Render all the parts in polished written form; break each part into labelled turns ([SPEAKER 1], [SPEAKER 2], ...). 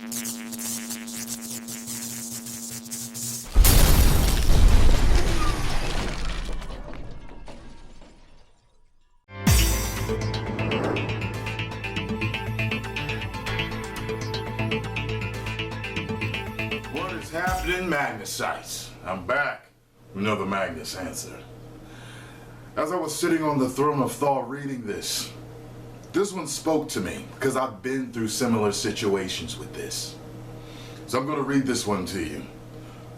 [SPEAKER 1] What is happening, Magnusites? I'm back. Another Magnus answer. As I was sitting on the throne of Thor reading this one spoke to me because I've been through similar situations with this. So I'm going to read this one to you.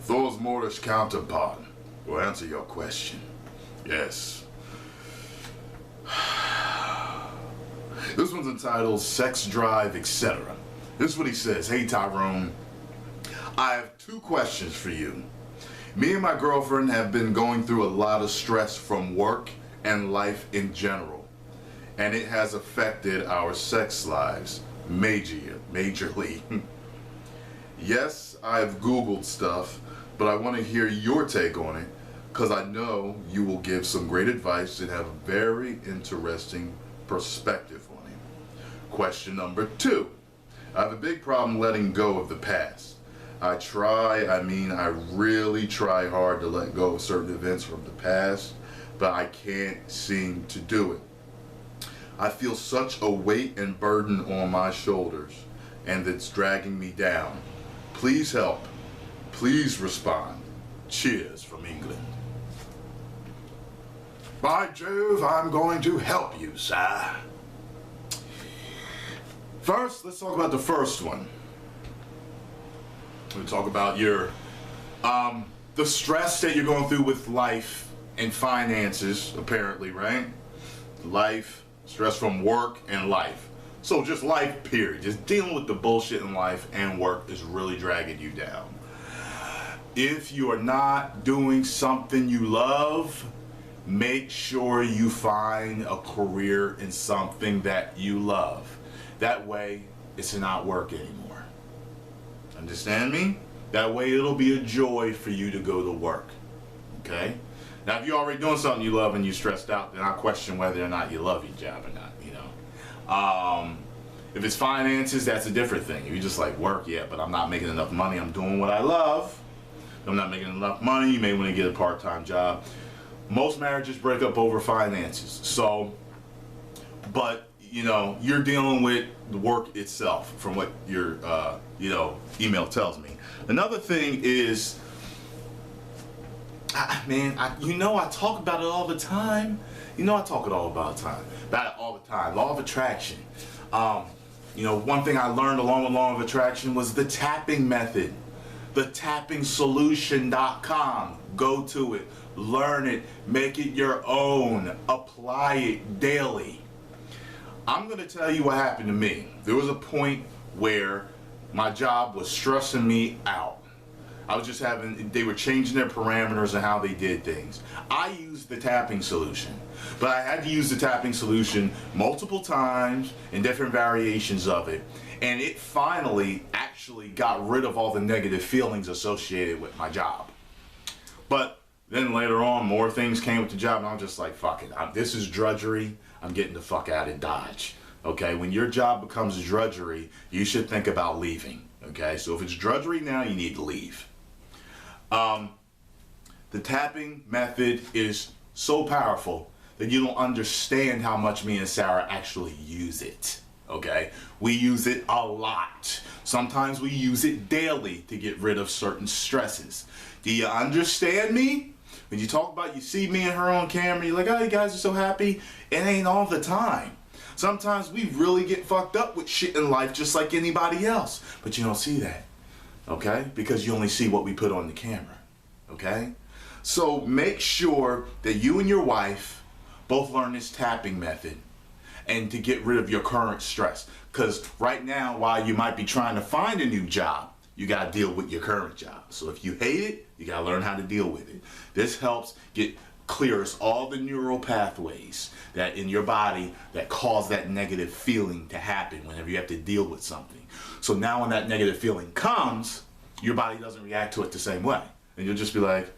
[SPEAKER 1] Thor's Mordish counterpart will answer your question. Yes. This one's entitled Sex Drive, etc. This is what he says. Hey Tyrone, I have 2 questions for you. Me and my girlfriend have been going through a lot of stress from work and life in general, and it has affected our sex lives majorly. Yes, I've Googled stuff, but I want to hear your take on it because I know you will give some great advice and have a very interesting perspective on it. Question number 2. I have a big problem letting go of the past. I really try hard to let go of certain events from the past, but I can't seem to do it. I feel such a weight and burden on my shoulders, and it's dragging me down. Please help. Please respond. Cheers from England. By Jove, I'm going to help you, sir. First, let's talk about the first one. We talk about your the stress that you're going through with life and finances, apparently, right? Life, stress from work and life. So just life, period. Just dealing with the bullshit in life and work is really dragging you down. If you are not doing something you love, make sure you find a career in something that you love. That way, it's not work anymore. Understand me? That way it'll be a joy for you to go to work. Okay? Now if you're already doing something you love and you're stressed out, then I question whether or not you love your job or not, you know. If it's finances, that's a different thing. If you're just like, work, yeah, but I'm not making enough money, I'm doing what I love. I'm not making enough money, you may want to get a part-time job. Most marriages break up over finances. So, but you know, you're dealing with the work itself from what your, email tells me. Another thing is, I talk about it all the time. About it all the time. Law of attraction. One thing I learned along with law of attraction was the tapping method. The tappingsolution.com. Go to it, learn it, make it your own, apply it daily. I'm going to tell you what happened to me. There was a point where my job was stressing me out. They were changing their parameters and how they did things. I used the tapping solution, but I had to use the tapping solution multiple times in different variations of it, and it finally actually got rid of all the negative feelings associated with my job. But then later on, more things came with the job, and I'm just like, fuck it. This is drudgery. I'm getting the fuck out of Dodge. Okay, when your job becomes drudgery, you should think about leaving. Okay, so if it's drudgery now, you need to leave. The tapping method is so powerful that you don't understand how much me and Sarah actually use it. Okay, we use it a lot. Sometimes we use it daily to get rid of certain stresses. Do you understand me? When you talk about, you see me and her on camera, you're like, oh, you guys are so happy. It ain't all the time. Sometimes we really get fucked up with shit in life just like anybody else. But you don't see that, okay? Because you only see what we put on the camera, okay? So make sure that you and your wife both learn this tapping method and to get rid of your current stress. Because right now, while you might be trying to find a new job, you got to deal with your current job. So if you hate it, you got to learn how to deal with it. This helps clears all the neural pathways that in your body that cause that negative feeling to happen whenever you have to deal with something. So now when that negative feeling comes, your body doesn't react to it the same way. And you'll just be like,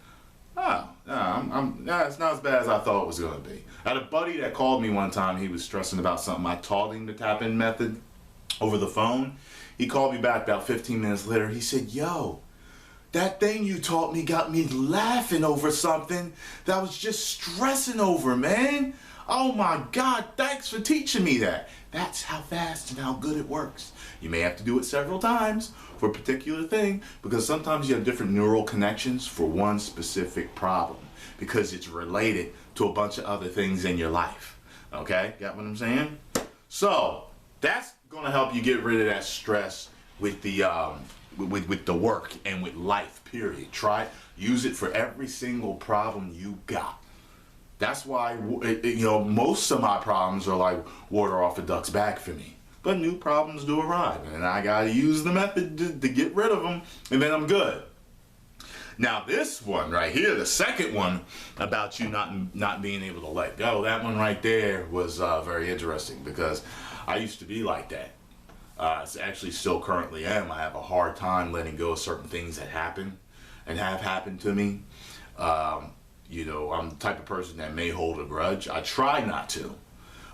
[SPEAKER 1] oh, it's not as bad as I thought it was going to be. I had a buddy that called me one time. He was stressing about something. I taught him the tapping method over the phone. He called me back about 15 minutes later. He said, yo, that thing you taught me got me laughing over something that I was just stressing over, man. Oh my God, thanks for teaching me that. That's how fast and how good it works. You may have to do it several times for a particular thing because sometimes you have different neural connections for one specific problem because it's related to a bunch of other things in your life. Okay, got what I'm saying? So that's gonna help you get rid of that stress with the with the work and with life, period. Try it, use it for every single problem you got. That's why, most of my problems are like water off a duck's back for me. But new problems do arrive, and I gotta use the method to get rid of them, and then I'm good. Now this one right here, the second one about you not being able to let go, that one right there was very interesting because I used to be like that. It's actually still currently am. I have a hard time letting go of certain things that happen and have happened to me. I'm the type of person that may hold a grudge. I try not to,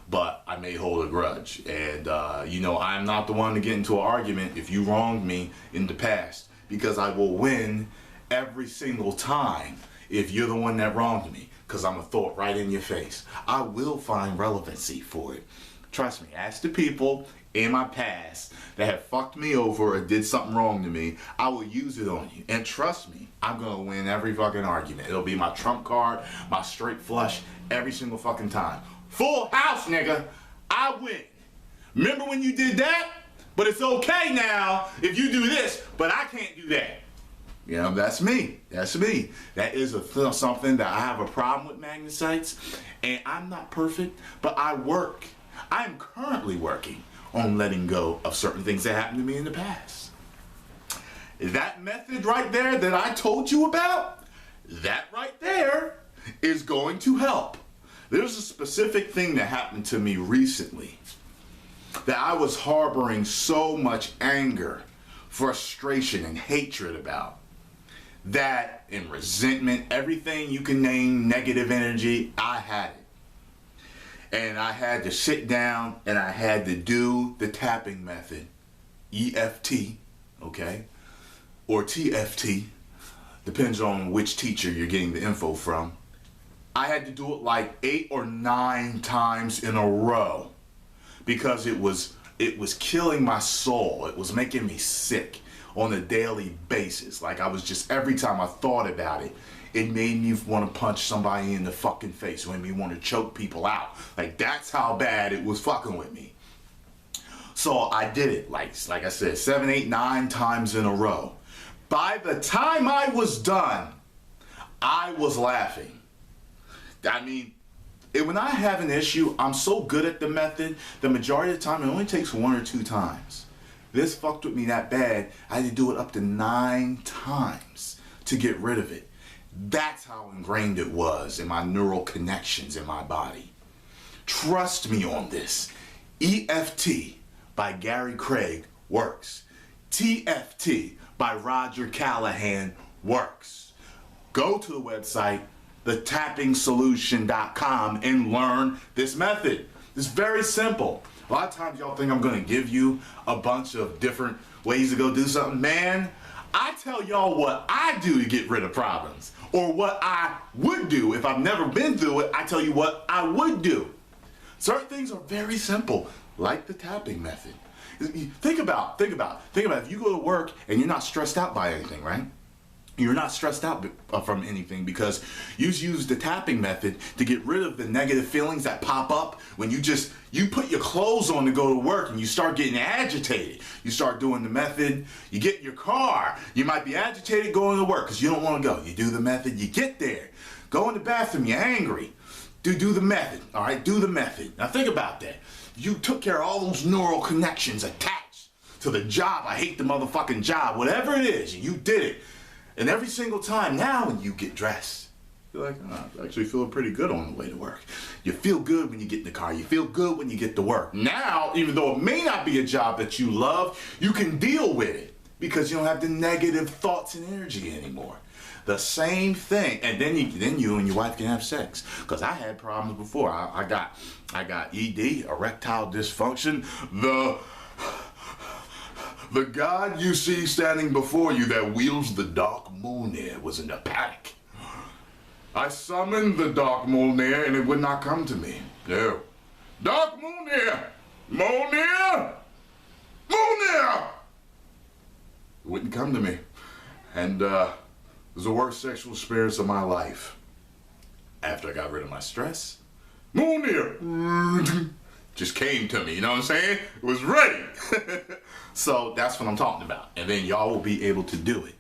[SPEAKER 1] but I may hold a grudge. And, I'm not the one to get into an argument if you wronged me in the past because I will win every single time if you're the one that wronged me because I'm going to throw it right in your face. I will find relevancy for it. Trust me, ask the people in my past that have fucked me over or did something wrong to me, I will use it on you. And trust me, I'm going to win every fucking argument. It'll be my trump card, my straight flush, every single fucking time. Full house, nigga. I win. Remember when you did that? But it's okay now if you do this, but I can't do that. That's me. That's me. That is something that I have a problem with magnesite, and I'm not perfect, but I work. I am currently working on letting go of certain things that happened to me in the past. That method right there that I told you about, that right there is going to help. There's a specific thing that happened to me recently that I was harboring so much anger, frustration, and hatred about. That and resentment, everything you can name, negative energy, I had it. And I had to sit down and I had to do the tapping method, EFT, okay, or TFT, depends on which teacher you're getting the info from. I had to do it like 8 or 9 times in a row because it was killing my soul. It was making me sick on a daily basis. Like I was just, every time I thought about it, it made me want to punch somebody in the fucking face. It made me want to choke people out. Like that's how bad it was fucking with me. So I did it like I said, 7, 8, 9 times in a row. By the time I was done, I was laughing. I mean, when I have an issue, I'm so good at the method, the majority of the time it only takes 1 or 2 times. This fucked with me that bad, I had to do it up to 9 times to get rid of it. That's how ingrained it was in my neural connections in my body. Trust me on this. EFT by Gary Craig works. TFT by Roger Callahan works. Go to the website, thetappingsolution.com, and learn this method. It's very simple. A lot of times y'all think I'm going to give you a bunch of different ways to go do something. Man, I tell y'all what I do to get rid of problems, or what I would do if I've never been through it. I tell you what I would do. Certain things are very simple, like the tapping method. Think about if you go to work and you're not stressed out by anything, right? You're not stressed out from anything because you use the tapping method to get rid of the negative feelings that pop up when you put your clothes on to go to work and you start getting agitated. You start doing the method, you get in your car, you might be agitated going to work because you don't want to go. You do the method, you get there, go in the bathroom, you're angry. Do the method, all right? Do the method. Now think about that. You took care of all those neural connections attached to the job. I hate the motherfucking job. Whatever it is, you did it. And every single time now when you get dressed, you're like, oh, I'm actually feeling pretty good on the way to work. You feel good when you get in the car. You feel good when you get to work. Now, even though it may not be a job that you love, you can deal with it because you don't have the negative thoughts and energy anymore. The same thing, and then you and your wife can have sex. Because I had problems before. I got ED, erectile dysfunction, the The god you see standing before you that wields the dark Mjolnir was in a panic. I summoned the dark Mjolnir and it would not come to me. No. Dark Mjolnir! Mjolnir! Mjolnir! It wouldn't come to me. And it was the worst sexual experience of my life. After I got rid of my stress, Mjolnir just came to me, you know what I'm saying? It was ready. So that's what I'm talking about. And then y'all will be able to do it.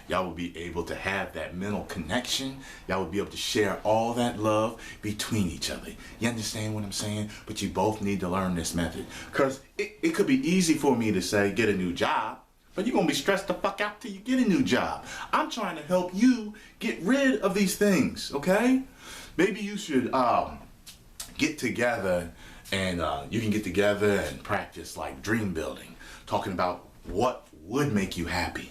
[SPEAKER 1] Y'all will be able to have that mental connection. Y'all will be able to share all that love between each other. You understand what I'm saying? But you both need to learn this method. Because it could be easy for me to say, get a new job. But you're going to be stressed the fuck out till you get a new job. I'm trying to help you get rid of these things, okay? Maybe you should get together and you can get together and practice like dream building. Talking about what would make you happy.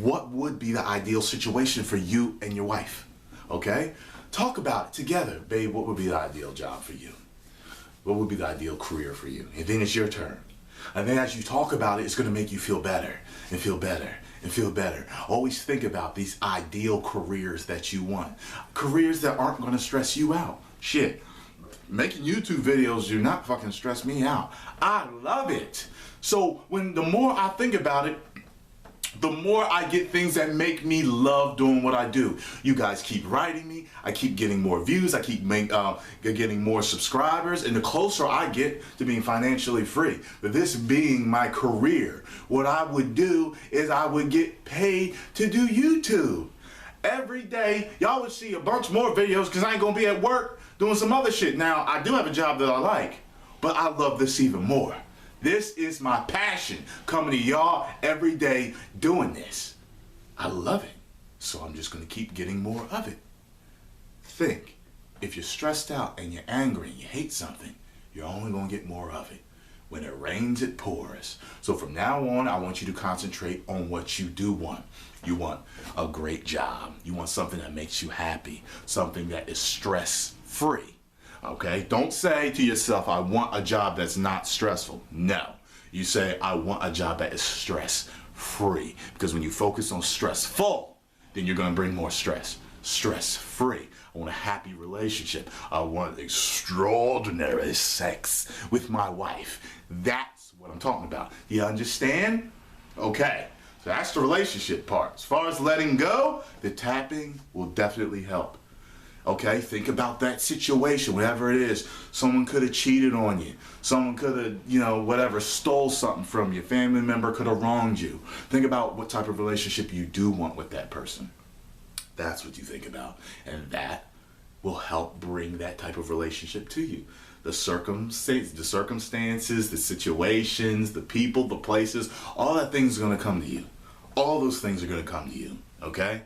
[SPEAKER 1] What would be the ideal situation for you and your wife, okay? Talk about it together. Babe, what would be the ideal job for you? What would be the ideal career for you? And then it's your turn. And then as you talk about it, it's going to make you feel better and feel better and feel better. Always think about these ideal careers that you want. Careers that aren't going to stress you out. Shit. Making YouTube videos do not fucking stress me out. I love it. So the more I think about it, the more I get things that make me love doing what I do. You guys keep writing me. I keep getting more views. I keep getting more subscribers. And the closer I get to being financially free, but this being my career, what I would do is I would get paid to do YouTube. Every day, y'all would see a bunch more videos because I ain't going to be at work doing some other shit. Now, I do have a job that I like, but I love this even more. This is my passion, coming to y'all every day doing this. I love it, so I'm just going to keep getting more of it. Think, if you're stressed out and you're angry and you hate something, you're only going to get more of it. When it rains, it pours. So from now on, I want you to concentrate on what you do want. You want a great job. You want something that makes you happy, something that is stress-free. Okay, don't say to yourself, I want a job that's not stressful. No, you say, I want a job that is stress-free. Because when you focus on stressful, then you're going to bring more stress. Stress-free. I want a happy relationship. I want extraordinary sex with my wife. That's what I'm talking about. You understand? Okay, so that's the relationship part. As far as letting go, the tapping will definitely help. Okay, think about that situation, whatever it is. Someone could have cheated on you. Someone could have, stole something from you. Family member could have wronged you. Think about what type of relationship you do want with that person. That's what you think about. And that will help bring that type of relationship to you. The circumstances, the situations, the people, the places, all that things are going to come to you. All those things are going to come to you. Okay?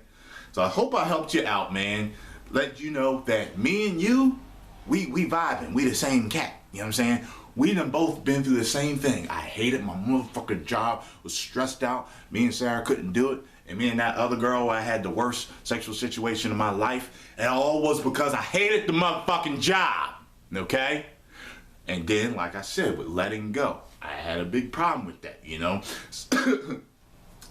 [SPEAKER 1] So I hope I helped you out, man. Let you know that me and you, we vibing. We the same cat. You know what I'm saying? We done both been through the same thing. I hated my motherfucking job, was stressed out. Me and Sarah couldn't do it. And me and that other girl, I had the worst sexual situation of my life. And all was because I hated the motherfucking job. Okay? And then, like I said, with letting go, I had a big problem with that, you know?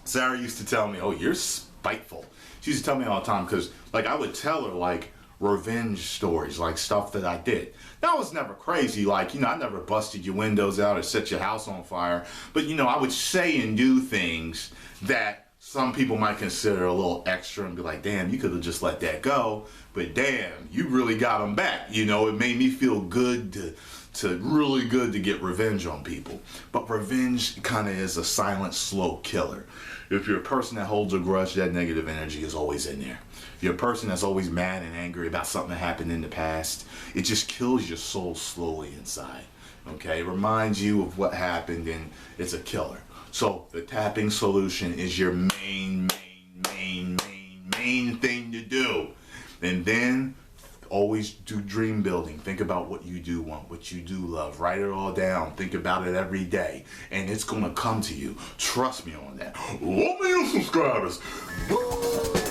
[SPEAKER 1] Sarah used to tell me, oh, you're spiteful. She used to tell me all the time because, like, I would tell her, like, revenge stories, like stuff that I did. That was never crazy. Like, I never busted your windows out or set your house on fire. But, I would say and do things that some people might consider a little extra and be like, damn, you could have just let that go. But damn, you really got them back. It made me feel good really good to get revenge on people. But revenge kind of is a silent, slow killer. If you're a person that holds a grudge, that negative energy is always in there. If you're a person that's always mad and angry about something that happened in the past, it just kills your soul slowly inside. Okay? It reminds you of what happened and it's a killer. So the tapping solution is your main thing to do. And then always do dream building. Think about what you do want, what you do love. Write it all down. Think about it every day. And it's going to come to you. Trust me on that. 1 million subscribers. Woo!